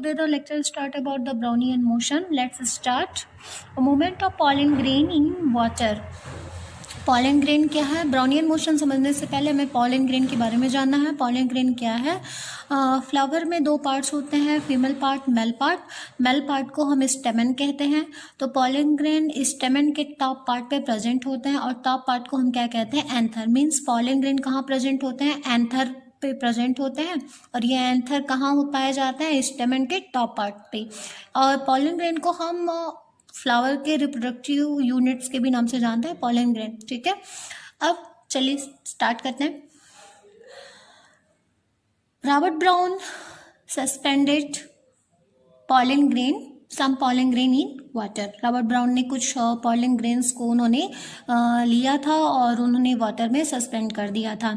today the lecture start about the Brownian motion. Let's start. A movement of pollen grain in water. Pollen grain क्या है? Brownian motion समझने से पहले हमें pollen grain के बारे में जानना है. पॉलन ग्रेन क्या है? फ्लावर में दो पार्ट्स होते हैं, female part, male part. Male part को हम स्टेमन कहते हैं. तो पॉलन ग्रेन स्टेमन के टॉप पार्ट पे प्रेजेंट होते हैं और टॉप पार्ट को हम क्या कहते हैं? एंथर. मीन्स पॉलन ग्रेन कहाँ प्रेजेंट होते हैं? एंथर पे प्रेजेंट होते हैं. और ये एंथर कहाँ पाया जाता है? स्टेमन के टॉप पार्ट पे. और पॉलन ग्रेन को हम फ्लावर के रिप्रोडक्टिव यूनिट्स के भी नाम से जानते हैं, पॉलन ग्रेन. ठीक है, अब चलिए स्टार्ट करते हैं. Robert Brown suspended pollen grain, some pollen grain in water. Robert Brown ने कुछ पॉलन ग्रेन्स को उन्होंने लिया था और उन्होंने वाटर में सस्पेंड कर दिया था.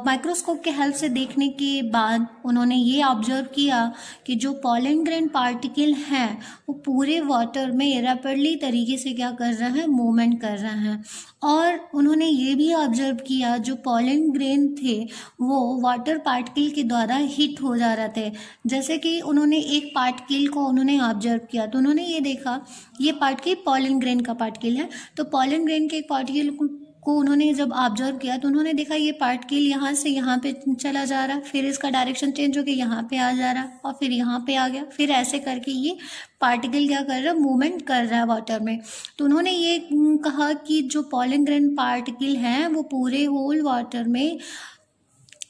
माइक्रोस्कोप के हेल्प से देखने के बाद उन्होंने ये ऑब्जर्व किया कि जो पॉलन ग्रेन पार्टिकल हैं वो पूरे वाटर में रैपिडली तरीके से क्या कर रहे हैं? मूवमेंट कर रहे हैं. और उन्होंने ये भी ऑब्जर्व किया जो पॉलन ग्रेन थे वो वाटर पार्टिकल के द्वारा हिट हो जा रहे थे. जैसे कि उन्होंने एक पार्टिकल को उन्होंने ऑब्जर्व किया तो उन्होंने ये देखा ये पार्टिकल पॉलन ग्रेन का पार्टिकल है. तो पॉलन ग्रेन के एक पार्टिकल को उन्होंने जब ऑब्जर्व किया तो उन्होंने देखा ये पार्टिकल यहाँ से यहाँ पे चला जा रहा है, फिर इसका डायरेक्शन चेंज होकर यहाँ पे आ जा रहा है और फिर यहाँ पे आ गया, फिर ऐसे करके ये पार्टिकल क्या कर रहा है? मूवमेंट कर रहा है वाटर में. तो उन्होंने ये कहा कि जो पॉलन ग्रेन पार्टिकल हैं वो पूरे होल वाटर में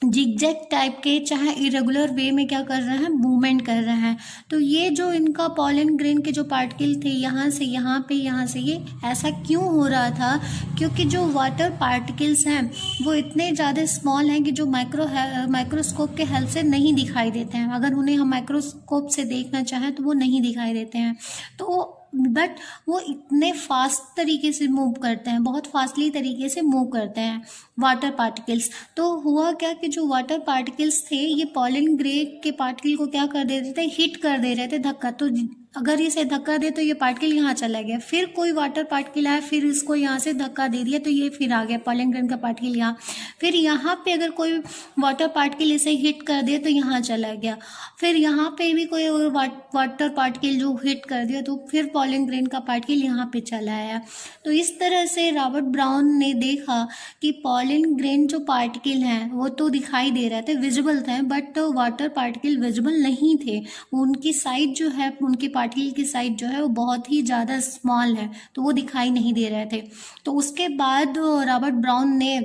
जिगजैग टाइप के चाहे इरेगुलर वे में क्या कर रहे हैं? मूवमेंट कर रहे हैं. तो ये जो इनका पॉलन ग्रेन के जो पार्टिकल थे यहाँ से यहाँ पे, यहाँ से ये ऐसा क्यों हो रहा था? क्योंकि जो वाटर पार्टिकल्स हैं वो इतने ज़्यादा स्मॉल हैं कि जो माइक्रोस्कोप के हेल्प से नहीं दिखाई देते हैं. अगर उन्हें हम माइक्रोस्कोप से देखना चाहें तो वो नहीं दिखाई देते हैं. तो बट वो इतने फास्ट तरीके से मूव करते हैं, बहुत फास्टली तरीके से मूव करते हैं वाटर पार्टिकल्स. तो हुआ क्या कि जो वाटर पार्टिकल्स थे ये पॉलन ग्रेन के पार्टिकल को क्या कर दे रहे थे? हिट कर दे रहे थे, धक्का. तो अगर इसे धक्का दे तो ये पार्टिकल यहाँ चला गया, फिर कोई वाटर पार्टिकल आया, फिर इसको यहाँ से धक्का दे दिया तो ये फिर आ गया पॉलन ग्रेन का पार्टिकल यहाँ. फिर यहाँ पे अगर कोई वाटर पार्टिकल इसे हिट कर दिया तो यहाँ चला गया, फिर यहाँ पे भी कोई वाटर पार्टिकल जो हिट कर दिया तो फिर पॉलन ग्रेन का पार्टिकल यहाँ पे चला आया. तो इस तरह से रॉबर्ट ब्राउन ने देखा कि पॉलन ग्रेन जो पार्टिकल हैं वो तो दिखाई दे रहे थे, विजिबल थे, बट वाटर पार्टिकल विजिबल नहीं थे. उनकी साइज जो है, उनकी पार्टिकल की साइज जो है वो बहुत ही ज़्यादा स्मॉल है, तो वो दिखाई नहीं दे रहे थे. तो उसके बाद रॉबर्ट ब्राउन ने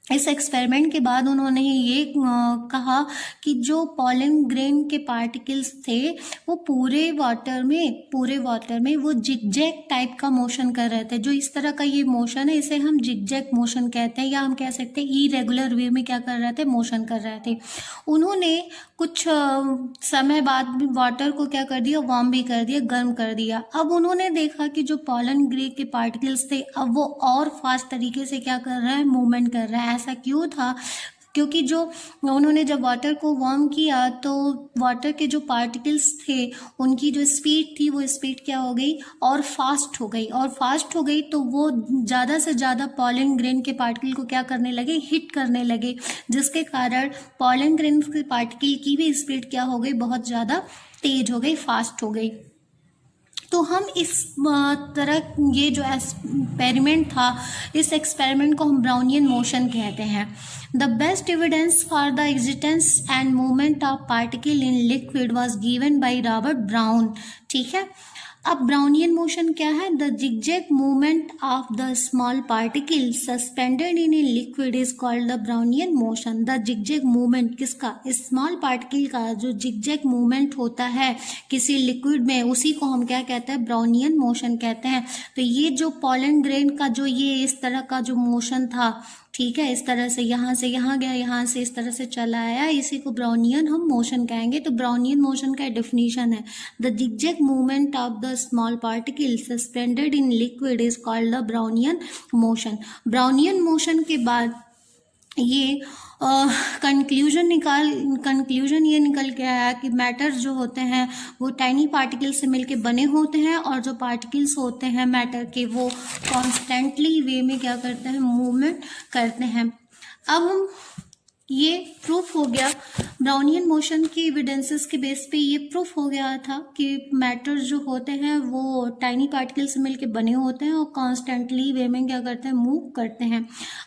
इस एक्सपेरिमेंट के बाद उन्होंने ये कहा कि जो पॉलन ग्रेन के पार्टिकल्स थे वो पूरे वाटर में वो जिगजैग टाइप का मोशन कर रहे थे. जो इस तरह का ये मोशन है इसे हम जिगजैग मोशन कहते हैं, या हम कह सकते हैं इरेगुलर वे में क्या कर रहे थे? मोशन कर रहे थे. उन्होंने कुछ समय बाद वाटर को क्या कर दिया? वार्म भी कर दिया, गर्म कर दिया. अब उन्होंने देखा कि जो पॉलन ग्रेन के पार्टिकल्स थे अब वो और फास्ट तरीके से क्या कर रहा है? मूवमेंट कर रहा है. ऐसा क्यों था? क्योंकि जो उन्होंने जब वाटर को वार्म किया तो वाटर के जो पार्टिकल्स थे उनकी जो स्पीड थी वो स्पीड क्या हो गई? और फास्ट हो गई. और फास्ट हो गई तो वो ज़्यादा से ज़्यादा पॉलन ग्रेन के पार्टिकल को क्या करने लगे? हिट करने लगे, जिसके कारण पॉलन ग्रेन के पार्टिकल की भी स्पीड क्या हो गई? बहुत ज़्यादा तेज हो गई, फास्ट हो गई. तो हम इस तरह ये जो एक्सपेरिमेंट था इस एक्सपेरिमेंट को हम ब्राउनियन मोशन कहते हैं. The best evidence for the existence and movement of particle in liquid was given by Robert brown. ठीक है, अब ब्राउनियन मोशन क्या है? The zigzag movement of the small particle suspended in a liquid is called the Brownian motion. The zigzag movement किसका? Small particle का जो zigzag movement होता है किसी लिक्विड में उसी को हम क्या कहते हैं? ब्राउनियन मोशन कहते हैं. तो ये जो पॉलन ग्रेन का जो ये इस तरह का जो मोशन था, ठीक है, इस तरह से यहाँ गया, यहाँ से इस तरह से चला आया, इसी को ब्राउनियन हम मोशन कहेंगे. तो ब्राउनियन मोशन का डेफिनेशन है the zigzag movement of the small particle suspended in liquid is called the Brownian motion. Brownian motion के बाद ये कंक्लूजन ये निकल के आया कि मैटर जो होते हैं वो टाइनी पार्टिकल से मिलके बने होते हैं और जो पार्टिकल्स होते हैं मैटर के वो कॉन्स्टेंटली वे में क्या करते हैं? मूवमेंट करते हैं. अब हम ये प्रूफ हो गया ब्राउनियन मोशन की एविडेंसेस के बेस पे। ये प्रूफ हो गया था कि मैटर जो होते हैं वो टाइनी पार्टिकल से मिलके बने होते हैं और कॉन्स्टेंटली वे में क्या करते हैं, मूव करते हैं।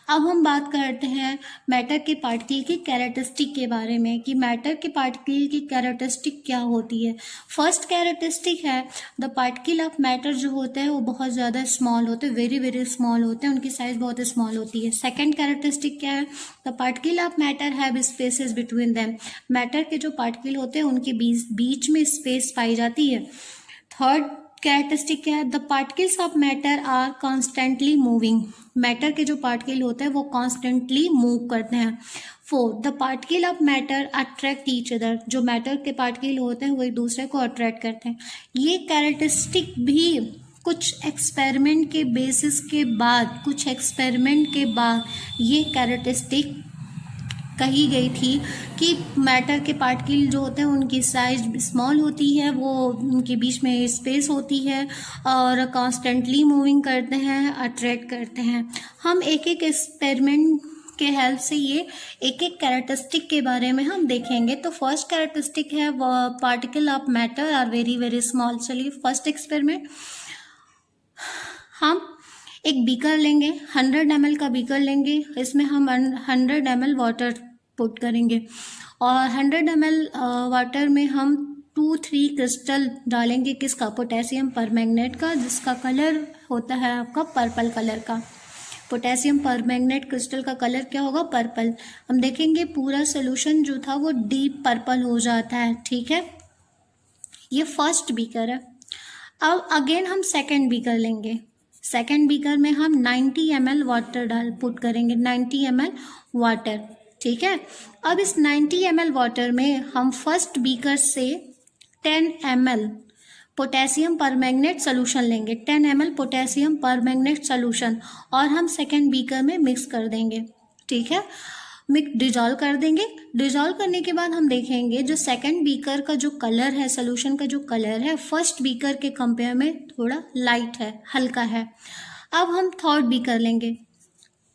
अब हम बात करते हैं मैटर के पार्टिकल की कैरेक्टरिस्टिक के बारे में कि मैटर के पार्टिकल की कैरेक्टरिस्टिक क्या होती है। फर्स्ट कैरेक्टरिस्टिक है द पार्टिकल ऑफ मैटर जो होते हैं वो बहुत ज़्यादा स्मॉल होते हैं, वेरी वेरी स्मॉल होते हैं, उनकी साइज बहुत स्मॉल होती है। सेकेंड कैरेक्टरिस्टिक क्या है, the particle of matter have spaces between them. Matter के जो पार्टिकल होते हैं उनके बीच में स्पेस पाई जाती है। थर्ड कैरेक्टरिस्टिक क्या है, the particles of matter are constantly moving. Matter के जो पार्टिकल होते हैं वो कॉन्स्टेंटली मूव करते हैं। Fourth, the particle of matter attract each other. जो मैटर के पार्टिकल होते हैं वो एक दूसरे को अट्रैक्ट करते हैं। ये कैरेक्टरिस्टिक भी कुछ एक्सपेरिमेंट के बेसिस के बाद, कुछ एक्सपेरिमेंट के बाद ये कैरेक्टरिस्टिक कही गई थी कि मैटर के पार्टिकल जो होते हैं उनकी साइज स्मॉल होती है, वो उनके बीच में स्पेस होती है और कॉन्स्टेंटली मूविंग करते हैं, अट्रैक्ट करते हैं। हम एक एक एक्सपेरिमेंट के हेल्प से ये एक एक कैरेक्टरिस्टिक के बारे में हम देखेंगे। तो फर्स्ट कैरेक्टरिस्टिक है particle of matter are very very small. चलिए फर्स्ट एक्सपेरिमेंट, हम एक बीकर लेंगे, 100 ml का बीकर लेंगे, इसमें हम 100 ml वाटर पुट करेंगे और 100 ml वाटर में हम 2-3 क्रिस्टल डालेंगे। किसका, पोटेशियम परमैंगनेट का, जिसका कलर होता है आपका पर्पल कलर का। पोटेशियम परमैंगनेट क्रिस्टल का कलर क्या होगा, पर्पल। हम देखेंगे पूरा सोल्यूशन जो था वो डीप पर्पल हो जाता है, ठीक है। ये फर्स्ट बीकर है। अब अगेन हम सेकेंड बीकर लेंगे। सेकेंड बीकर में हम 90 ml वाटर पुट करेंगे, 90 ml वाटर, ठीक है। अब इस 90 ml वाटर में हम फर्स्ट बीकर से 10 ml पोटेशियम परमैंगनेट सोल्यूशन लेंगे, 10 ml पोटेशियम परमैंगनेट सोल्यूशन, और हम सेकेंड बीकर में मिक्स कर देंगे, ठीक है। डिजॉल्व कर देंगे। डिजॉल्व करने के बाद हम देखेंगे जो सेकंड बीकर का जो कलर है, सोल्यूशन का जो कलर है, फर्स्ट बीकर के कंपेयर में थोड़ा लाइट है, हल्का है। अब हम थर्ड बीकर लेंगे,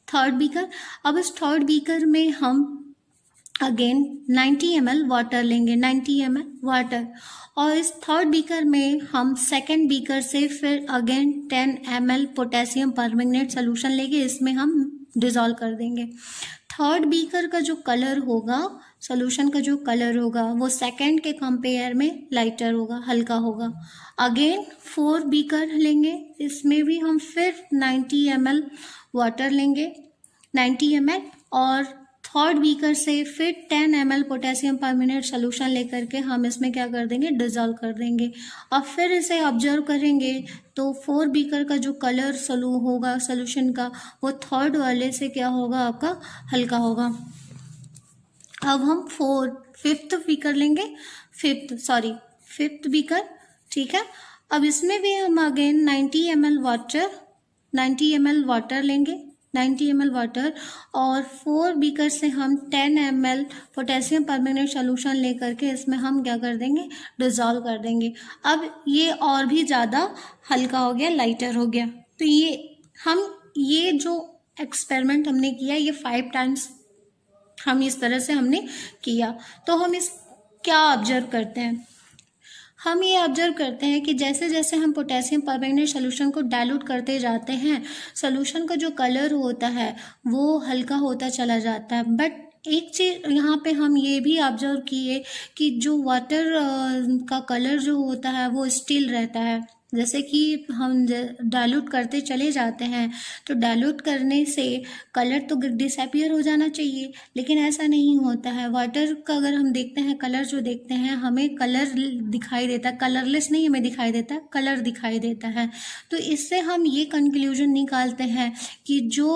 थर्ड बीकर। अब इस थर्ड बीकर में हम अगेन 90 ml वाटर लेंगे, 90 ml वाटर, और इस थर्ड बीकर में हम सेकंड बीकर से फिर again 10 ml potassium permanganate solution लेंगे, इसमें हम डिजॉल्व कर देंगे। थर्ड बीकर का जो कलर होगा, सोल्यूशन का जो कलर होगा, वो सेकंड के कंपेयर में लाइटर होगा, हल्का होगा। अगेन फोर्थ बीकर लेंगे, इसमें भी हम फिर 90 ml वाटर लेंगे, 90 ml, और थर्ड बीकर से फिर 10 ml पोटेशियम परमैंगनेट सोल्यूशन लेकर के हम इसमें क्या कर देंगे, डिजॉल्व कर देंगे। और फिर इसे ऑब्जर्व करेंगे तो फोर्थ बीकर का जो कलर होगा सोल्यूशन का, वो थर्ड वाले से क्या होगा, आपका हल्का होगा। अब हम फिफ्थ बीकर लेंगे, फिफ्थ बीकर, ठीक है। अब इसमें भी हम अगेन 90 ml वाटर लेंगे, 90 ml वाटर, और 4 बीकर से हम 10 ml पोटेशियम परमैंगनेट सोल्यूशन लेकर के इसमें हम क्या कर देंगे, डिजॉल्व कर देंगे। अब ये और भी ज़्यादा हल्का हो गया, लाइटर हो गया। तो ये जो एक्सपेरिमेंट हमने किया, ये 5 टाइम्स हम इस तरह से हमने किया। तो हम इस क्या ऑब्जर्व करते हैं, हम ये ऑब्जर्व करते हैं कि जैसे जैसे हम पोटेशियम परमैंगनेट सोल्यूशन को डाइल्यूट करते जाते हैं, सोल्यूशन का जो कलर होता है वो हल्का होता चला जाता है। बट एक चीज़ यहाँ पे हम ये भी ऑब्जर्व किए कि जो वाटर का कलर जो होता है वो स्टिल रहता है। जैसे कि हम डाइल्यूट करते चले जाते हैं तो डाइल्यूट करने से कलर तो डिसअपीयर हो जाना चाहिए, लेकिन ऐसा नहीं होता है। वाटर का अगर हम देखते हैं, कलर जो देखते हैं, हमें कलर दिखाई देता है, कलरलेस नहीं हमें दिखाई देता, कलर दिखाई देता है। तो इससे हम ये कंक्लूजन निकालते हैं कि जो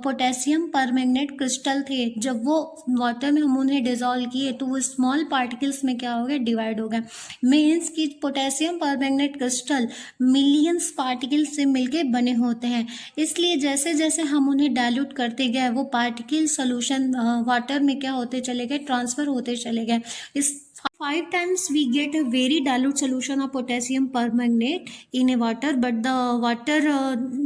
पोटेशियम परमैंगनेट क्रिस्टल थे, जब वो वाटर में हम उन्हें डिजॉल्व किए तो वो स्मॉल पार्टिकल्स में क्या हो गया, डिवाइड हो गया। मीन्स कि potassium permanganate crystal millions particle से मिलके बने होते हैं। इसलिए जैसे जैसे हम उन्हें डाइल्यूट करते गए वो पार्टिकल सोल्यूशन वाटर में क्या होते चले गए, ट्रांसफर होते चले गए। इस 5 times we get a very dilute solution of potassium permanganate in a water, but the water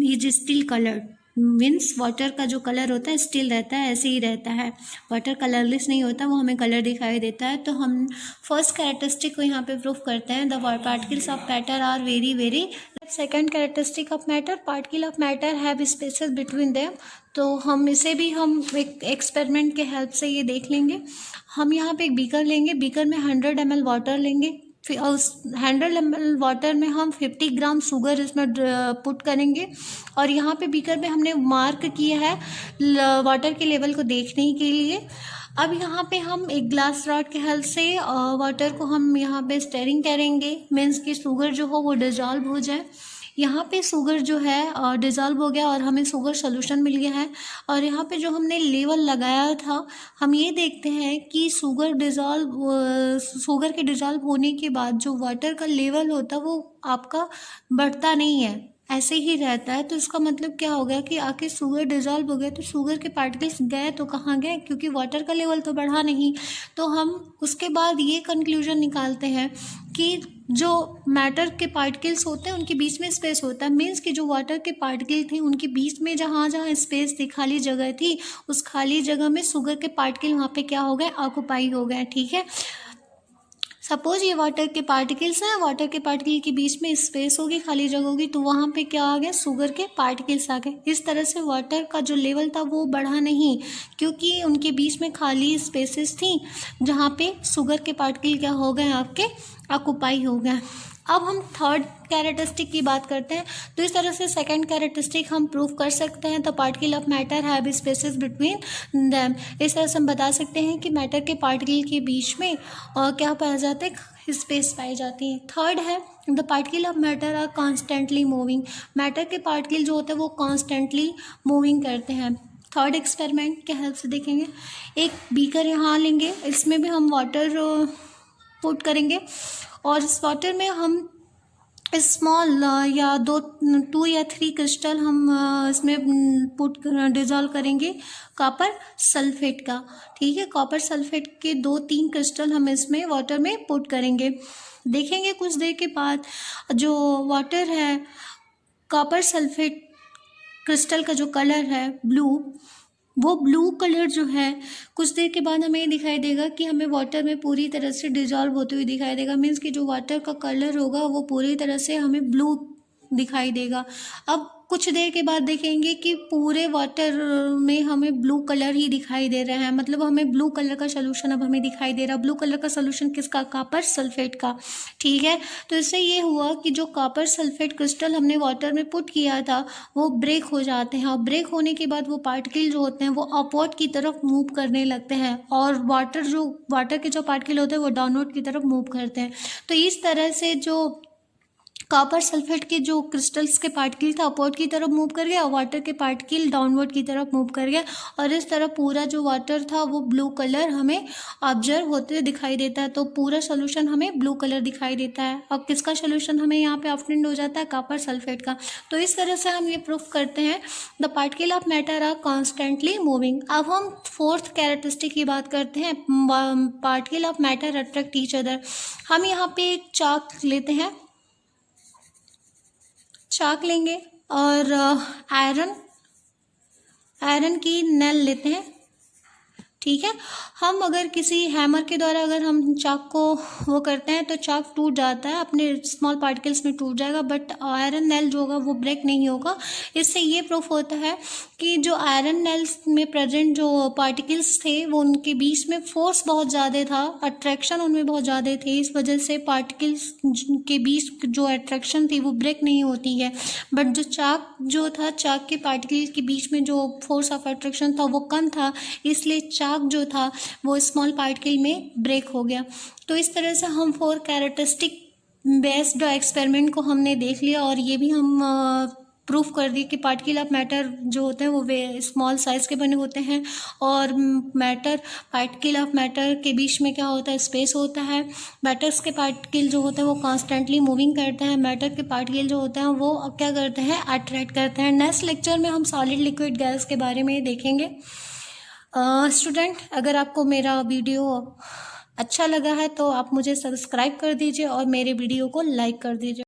is still colored. Means water का जो कलर होता है स्टिल रहता है, ऐसे ही रहता है, वाटर कलरलेस नहीं होता, वो हमें कलर दिखाई देता है। तो हम फर्स्ट कैरेक्टरिस्टिक को यहाँ पे प्रूफ करते हैं, the particles of matter are very very. Second characteristic of matter, particle of matter have spaces between them. तो हम इसे भी हम एक एक्सपेरिमेंट के हेल्प से ये देख लेंगे। हम यहाँ पे एक बीकर लेंगे, बीकर में 100 ml वाटर लेंगे, फिर उस 100 ml वाटर में हम 50 ग्राम शुगर इसमें पुट करेंगे। और यहाँ पे बीकर में हमने मार्क किया है वाटर के लेवल को देखने के लिए। अब यहाँ पे हम एक ग्लास रॉड के हेल्प से वाटर को हम यहाँ पे स्टेरिंग करेंगे, मीन्स कि शुगर जो हो वो डिजॉल्व हो जाए। यहाँ पे शुगर जो है डिज़ोल्व हो गया और हमें शुगर सोल्यूशन मिल गया है। और यहाँ पे जो हमने लेवल लगाया था, हम ये देखते हैं कि शुगर के डिज़ोल्व होने के बाद जो वाटर का लेवल होता है वो आपका बढ़ता नहीं है, ऐसे ही रहता है। तो इसका मतलब क्या हो गया कि आखिर शुगर डिज़ोल्व हो गया, तो शुगर के पार्टिकल्स गए तो कहाँ गए, क्योंकि वाटर का लेवल तो बढ़ा नहीं। तो हम उसके बाद ये कंक्लूजन निकालते हैं कि जो मैटर के पार्टिकल्स होते हैं उनके बीच में स्पेस होता है, मीन्स कि जो वाटर के पार्टिकल थे उनके बीच में जहाँ जहाँ स्पेस थी, खाली जगह थी, उस खाली जगह में शुगर के पार्टिकल वहाँ पे क्या हो गए, ऑक्यूपाई हो गए। ठीक है, सपोज ये वाटर के पार्टिकल्स हैं, वाटर के पार्टिकल के बीच में स्पेस होगी, खाली जगह होगी, तो वहाँ पे क्या आ गया, शुगर के पार्टिकल्स आ गए। इस तरह से वाटर का जो लेवल था वो बढ़ा नहीं, क्योंकि उनके बीच में खाली स्पेसेस थी जहाँ पे शुगर के पार्टिकल क्या हो गए, आपके ऑक्यूपाई हो गए। अब हम थर्ड कैरेक्टरिस्टिक की बात करते हैं। तो इस तरह से सेकंड कैरेक्टरिस्टिक हम प्रूव कर सकते हैं, the particle of matter have spaces between them. इस तरह से हम बता सकते हैं कि मैटर के पार्टिकल के बीच में क्या पाया जाता है, स्पेस पाई जाती है। थर्ड है, the particle of matter are constantly moving. Matter के पार्टिकल जो होते हैं वो कॉन्स्टेंटली मूविंग करते हैं। थर्ड एक्सपेरिमेंट के हेल्प से देखेंगे, एक बीकर यहाँ लेंगे, इसमें भी हम वाटर पुट करेंगे और इस वाटर में हम स्मॉल या 2 या 3 क्रिस्टल हम इसमें डिज़ोल्व करेंगे कॉपर सल्फेट का। ठीक है, कॉपर सल्फेट के 2-3 क्रिस्टल हम इसमें वाटर में पुट करेंगे। देखेंगे कुछ देर के बाद जो वाटर है, कॉपर सल्फेट क्रिस्टल का जो कलर है ब्लू, वो ब्लू कलर जो है कुछ देर के बाद हमें दिखाई देगा कि हमें वाटर में पूरी तरह से डिजॉल्व होते हुए दिखाई देगा, मीन्स कि जो वाटर का कलर होगा वो पूरी तरह से हमें ब्लू दिखाई देगा। अब कुछ देर के बाद देखेंगे कि पूरे वाटर में हमें ब्लू कलर ही दिखाई दे रहा है, मतलब हमें ब्लू कलर का सोल्यूशन अब हमें दिखाई दे रहा। ब्लू कलर का सोल्यूशन किसका, कॉपर सल्फेट का। ठीक है, तो इससे ये हुआ कि जो कॉपर सल्फेट क्रिस्टल हमने वाटर में पुट किया था वो ब्रेक हो जाते हैं, और ब्रेक होने के बाद वो पार्टिकल जो होते हैं वो अपवर्ड की तरफ मूव करने लगते हैं, और वाटर के जो पार्टिकल होते हैं वो डाउनवर्ड की तरफ मूव करते हैं। तो इस तरह से जो कॉपर सल्फेट के जो क्रिस्टल्स के पार्टिकल था अपवर्ड की तरफ मूव कर गया, और वाटर के पार्टिकल डाउनवर्ड की तरफ मूव कर गया, और इस तरह पूरा जो वाटर था वो ब्लू कलर हमें ऑब्जर्व होते हुए दिखाई देता है। तो पूरा सोल्यूशन हमें ब्लू कलर दिखाई देता है। अब किसका सोल्यूशन हमें यहाँ पे ऑब्टेन्ड हो जाता है, कॉपर सल्फेट का। तो इस तरह से हम ये प्रूफ करते हैं the particle of matter are constantly moving. अब हम फोर्थ कैरेक्टरिस्टिक की बात करते हैं, particle of matter attract each other. हम यहाँ पे एक चाक लेते हैं, चाक लेंगे और आयरन की नेल लेते हैं। ठीक है, हम अगर किसी हैमर के द्वारा अगर हम चाक को वो करते हैं तो चाक टूट जाता है, अपने स्मॉल पार्टिकल्स में टूट जाएगा, बट आयरन नेल जो होगा वो ब्रेक नहीं होगा। इससे ये प्रूफ होता है कि जो आयरन नेल्स में प्रेजेंट जो पार्टिकल्स थे वो उनके बीच में फोर्स बहुत ज़्यादा था, अट्रैक्शन उनमें बहुत ज़्यादा थी, इस वजह से पार्टिकल्स के बीच जो अट्रैक्शन थी वो ब्रेक नहीं होती है। बट जो चाक जो था, चाक के पार्टिकल के बीच में जो फोर्स ऑफ अट्रैक्शन था वो कम था, इसलिए चाक जो था वो स्मॉल पार्टिकल में ब्रेक हो गया। तो इस तरह से हम 4 कैरेक्टरिस्टिक बेस्ड एक्सपेरिमेंट को हमने देख लिया, और ये भी हम प्रूफ कर दिए कि पार्टिकल ऑफ मैटर जो होते हैं वो वे स्मॉल साइज के बने होते हैं, और पार्टिकल ऑफ मैटर के बीच में क्या होता है, स्पेस होता है। मैटर्स के पार्टिकल जो होते हैं वो कॉन्स्टेंटली मूविंग करते हैं, मैटर के पार्टिकल जो होते हैं वो क्या करते हैं, अट्रैक्ट करते हैं। नेक्स्ट लेक्चर में हम सॉलिड लिक्विड गैस के बारे में देखेंगे। स्टूडेंट, अगर आपको मेरा वीडियो अच्छा लगा है तो आप मुझे सब्सक्राइब कर दीजिए और मेरे वीडियो को लाइक कर दीजिए।